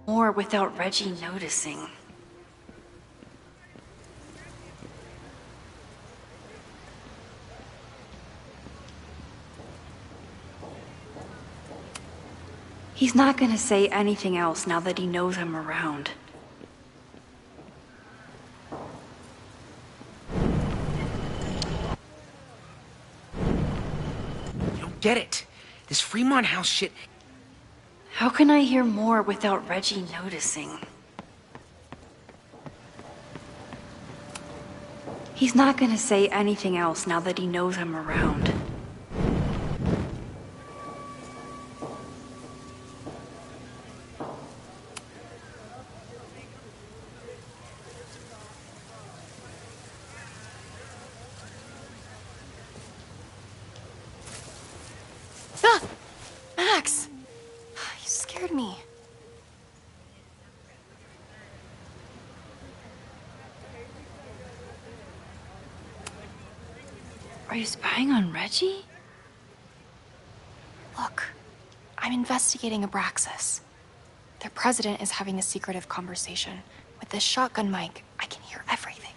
More without Reggie noticing. He's not gonna say anything else now that he knows I'm around. You don't get it. This Fremont House shit... How can I hear more without Reggie noticing? He's not gonna say anything else now that he knows I'm around. Ah! Max! You scared me. Are you spying on Reggie? Look, I'm investigating Abraxas. Their president is having a secretive conversation. With this shotgun mic, I can hear everything.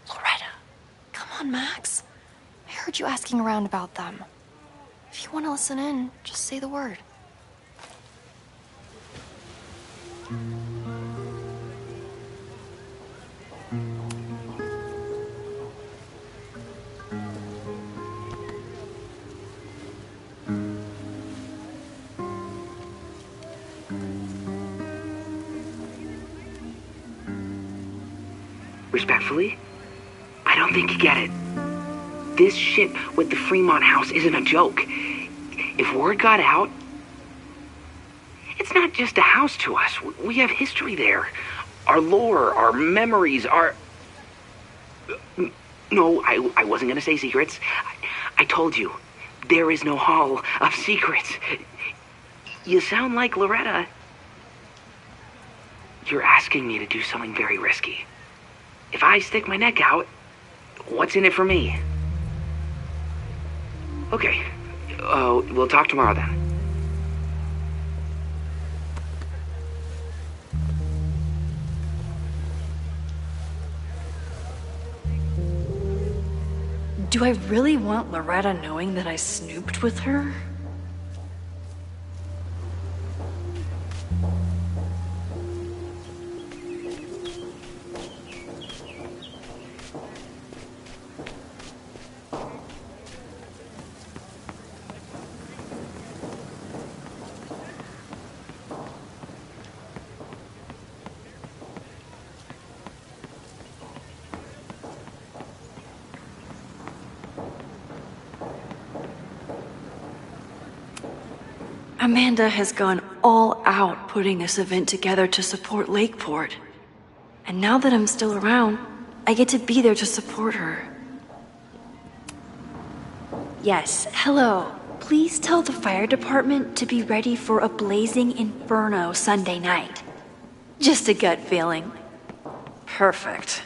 Loretta, come on, Max. I heard you asking around about them. If you want to listen in, just say the word. Respectfully, I don't think you get it. This shit with the Fremont House isn't a joke. If word got out, it's not just a house to us. We have history there. Our lore, our memories, our... No, I wasn't gonna say secrets. I told you, there is no Hall of Secrets. You sound like Loretta. You're asking me to do something very risky. If I stick my neck out, what's in it for me? Okay, we'll talk tomorrow then. Do I really want Loretta knowing that I snooped with her? Amanda has gone all out putting this event together to support Lakeport. And now that I'm still around, I get to be there to support her. Yes, hello. Please tell the fire department to be ready for a blazing inferno Sunday night. Just a gut feeling. Perfect.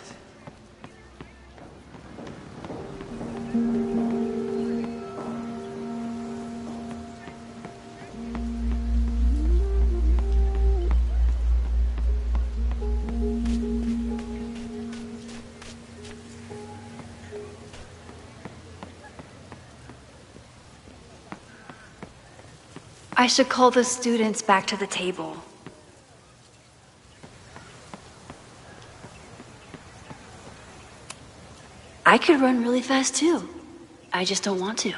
I should call the students back to the table. I could run really fast too. I just don't want to.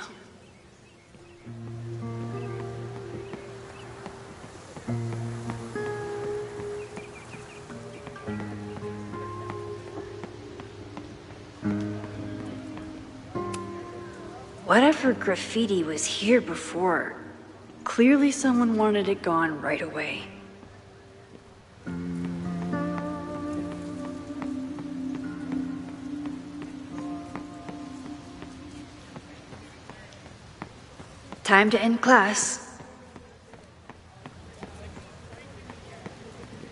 Whatever graffiti was here before, clearly someone wanted it gone right away. Time to end class.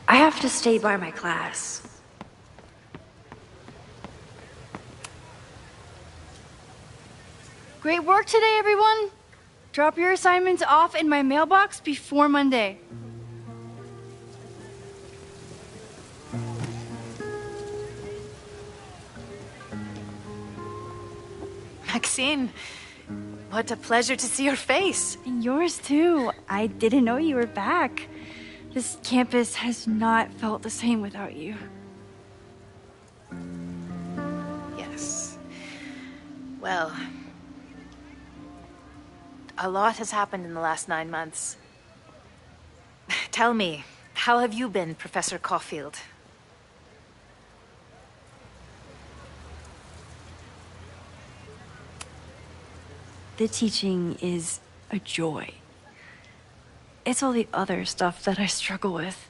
I have to stay by my class. Great work today, everyone. Drop your assignments off in my mailbox before Monday. Maxine, what a pleasure to see your face. And yours too. I didn't know you were back. This campus has not felt the same without you. Yes. Well, a lot has happened in the last 9 months. Tell me, how have you been, Professor Caulfield? The teaching is a joy. It's all the other stuff that I struggle with.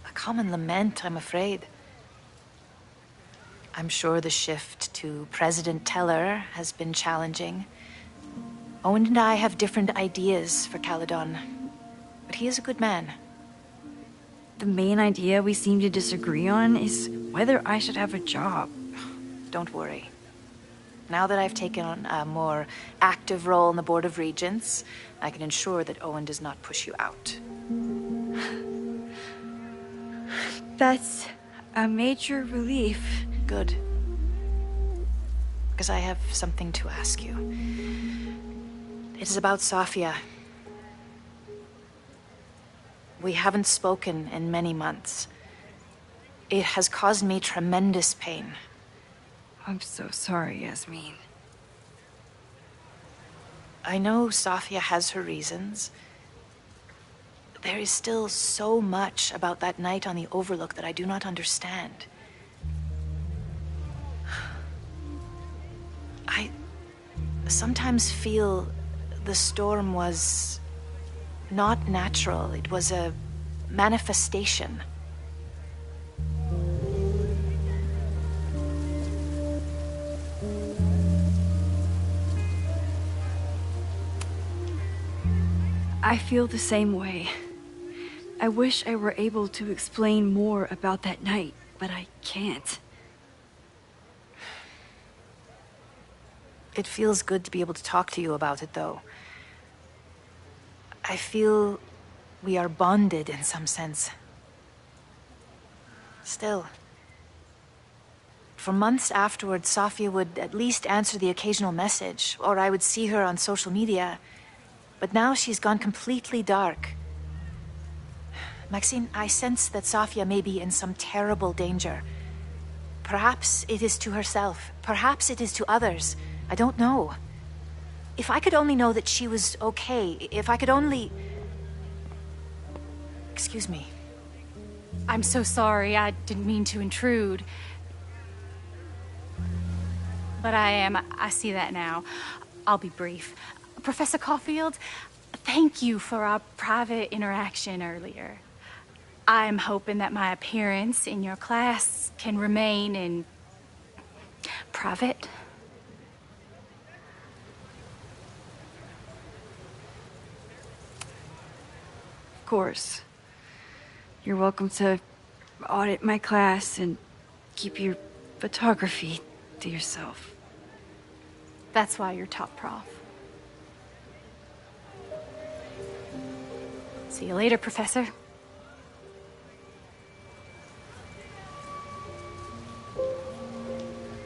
A common lament, I'm afraid. I'm sure the shift to President Teller has been challenging. Owen and I have different ideas for Caledon, but he is a good man. The main idea we seem to disagree on is whether I should have a job. Don't worry. Now that I've taken on a more active role in the Board of Regents, I can ensure that Owen does not push you out. That's a major relief. Good. Because I have something to ask you. It is about Safia. We haven't spoken in many months. It has caused me tremendous pain. I'm so sorry, Yasmin. I know Safia has her reasons. There is still so much about that night on the Overlook that I do not understand. I sometimes feel the storm was not natural. It was a manifestation. I feel the same way. I wish I were able to explain more about that night, but I can't. It feels good to be able to talk to you about it, though. I feel we are bonded in some sense. Still, for months afterwards, Sofia would at least answer the occasional message, or I would see her on social media. But now she's gone completely dark. Maxine, I sense that Sofia may be in some terrible danger. Perhaps it is to herself. Perhaps it is to others. I don't know. If I could only know that she was okay, if I could only... Excuse me. I'm so sorry. I didn't mean to intrude. But I see that now. I'll be brief. Professor Caulfield, thank you for our private interaction earlier. I'm hoping that my appearance in your class can remain in private. Of course. You're welcome to audit my class and keep your photography to yourself. That's why you're top prof. See you later, Professor.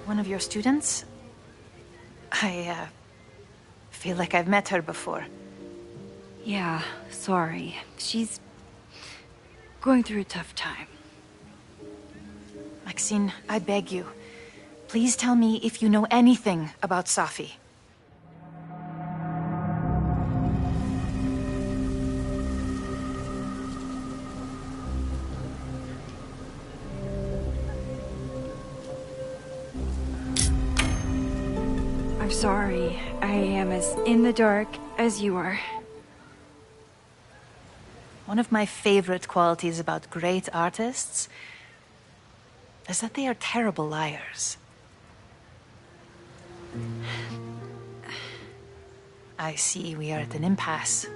One of your students? I feel like I've met her before. Yeah, sorry. She's going through a tough time. Maxine, I beg you. Please tell me if you know anything about Safi. I'm sorry. I am as in the dark as you are. One of my favorite qualities about great artists is that they are terrible liars. I see we are at an impasse.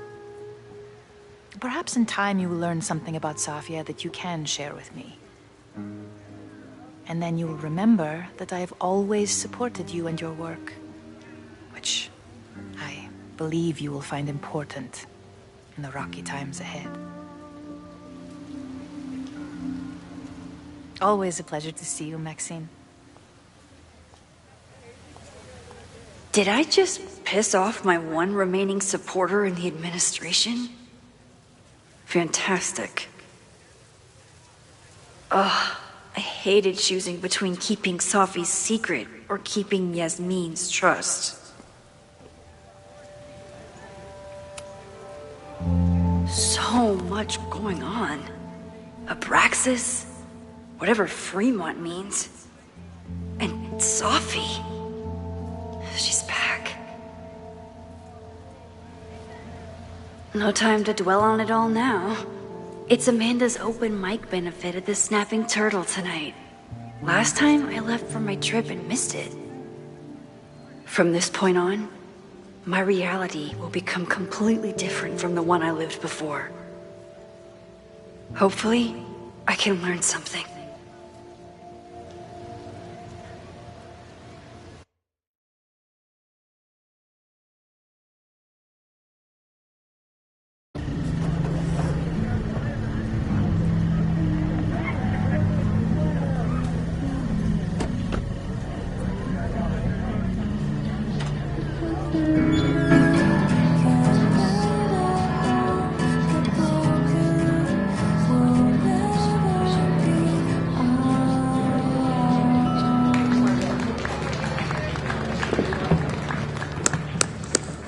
Perhaps in time you will learn something about Sofia that you can share with me. And then you will remember that I have always supported you and your work, which I believe you will find important in the rocky times ahead. Always a pleasure to see you, Maxine. Did I just piss off my one remaining supporter in the administration? Fantastic. Ugh, I hated choosing between keeping Safi's secret or keeping Yasmin's trust. So much going on. Abraxas, whatever Fremont means, and Safi. She's back. No time to dwell on it all now. It's Amanda's open mic benefit at the Snapping Turtle tonight. Last time I left for my trip and missed it. From this point on, my reality will become completely different from the one I lived before. Hopefully, I can learn something.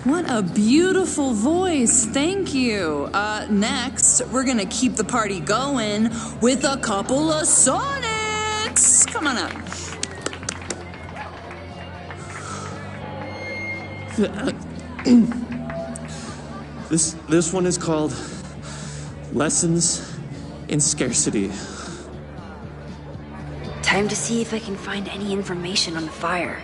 What a beautiful voice. Thank you. Next, we're gonna keep the party going with a couple of Sonics. Come on up. This one is called Lessons in Scarcity. Time to see if I can find any information on the fire.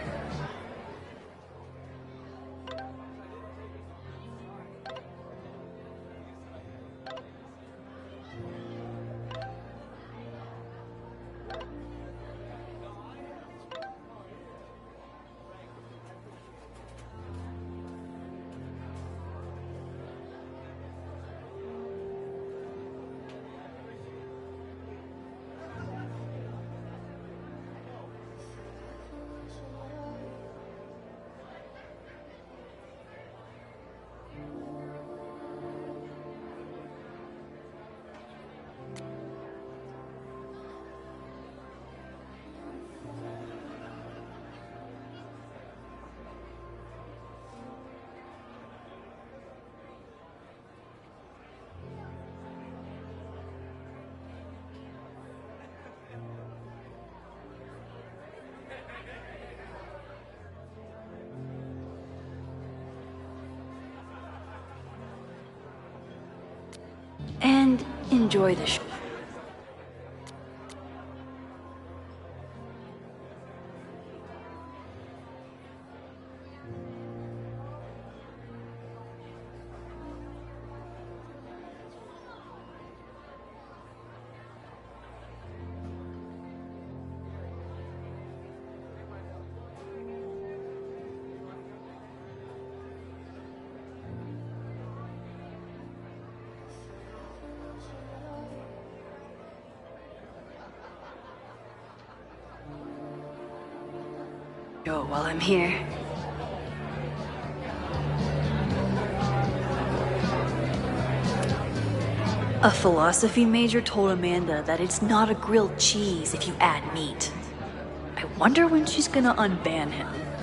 and enjoy the show. Yo, while I'm here. A philosophy major told Amanda that it's not a grilled cheese if you add meat. I wonder when she's gonna unban him.